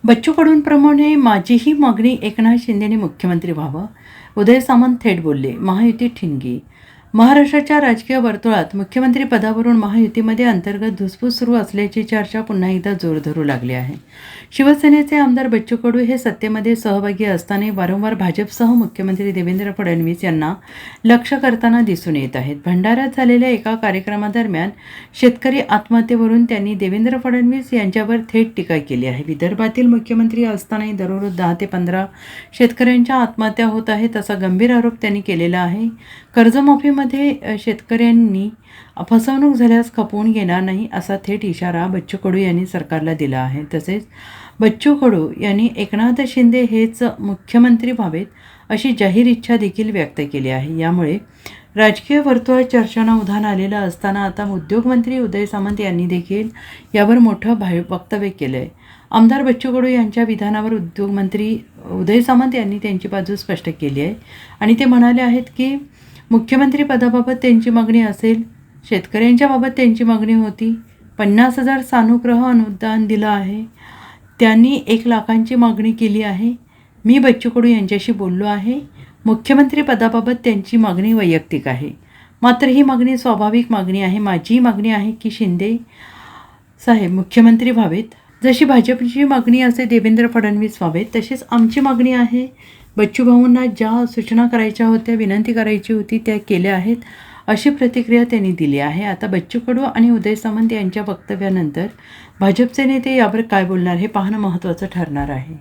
बच्चू कडूंप्रमाणे माझीही मागणी एकनाथ शिंदेने मुख्यमंत्री व्हावं. उदय सामंत थेट बोलले. महायुती ठिणगी. महाराष्ट्राच्या राजकीय वर्तुळात मुख्यमंत्री पदावरून महायुतीमध्ये अंतर्गत धुसफूस सुरू असल्याची चर्चा पुन्हा एकदा जोर धरू लागली आहे. शिवसेनेचे आमदार बच्चू कडू हे सत्तेमध्ये सहभागी असतानाही वारंवार भाजपसह मुख्यमंत्री देवेंद्र फडणवीस यांना लक्ष करताना दिसून येत आहेत. भंडाऱ्यात झालेल्या एका कार्यक्रमादरम्यान शेतकरी आत्महत्येवरून त्यांनी देवेंद्र फडणवीस यांच्यावर थेट टीका केली आहे. विदर्भातील मुख्यमंत्री असतानाही दररोज 10 ते 15 शेतकऱ्यांच्या आत्महत्या होत आहेत असा गंभीर आरोप त्यांनी केलेला आहे. कर्जमाफीमध्ये शेतकऱ्यांनी फसवणूक झाल्यास खपवून घेणार नाही असा थेट इशारा बच्चू कडू यांनी सरकारला दिला आहे. तसेच बच्चू कडू यांनी एकनाथ शिंदे हेच मुख्यमंत्री व्हावेत अशी जाहीर इच्छा देखील व्यक्त केली आहे. यामुळे राजकीय वर्तुळात चर्चांना उधाण आलेलं असताना आता उद्योगमंत्री उदय सामंत यांनी देखील यावर मोठं वक्तव्य केलं आहे. आमदार बच्चू कडू यांच्या विधानावर उद्योगमंत्री उदय सामंत यांनी त्यांची बाजू स्पष्ट केली आहे आणि ते म्हणाले आहेत की मुख्यमंत्री पदाबाबत त्यांची मागणी असेल, शेतकऱ्यांच्या बाबत त्यांची मागणी होती. 50,000 सानुग्रह अनुदान दिलं आहे. त्यांनी 1 लाखांची मागणी केली आहे. मी बच्चू कडू यांच्याशी बोललो आहे. मुख्यमंत्री पदाबाबत त्यांची मागणी वैयक्तिक आहे, मात्र ही मागणी स्वाभाविक मागणी आहे. माझी मागणी आहे की शिंदे साहेब मुख्यमंत्री व्हावेत. जशी भाजपची मागणी असे देवेंद्र फडणवीस व्हावेत, तशीच आमची मागणी आहे. बच्चू भाऊंना ज्या सूचना करायच्या होत्या, विनंती करायची होती त्या केल्या आहेत अशी प्रतिक्रिया त्यांनी दिली आहे. आता बच्चू कडू आणि उदय सामंत यांच्या वक्तव्यानंतर भाजपचे नेते यावर काय बोलणार हे पाहणं महत्त्वाचं ठरणार आहे.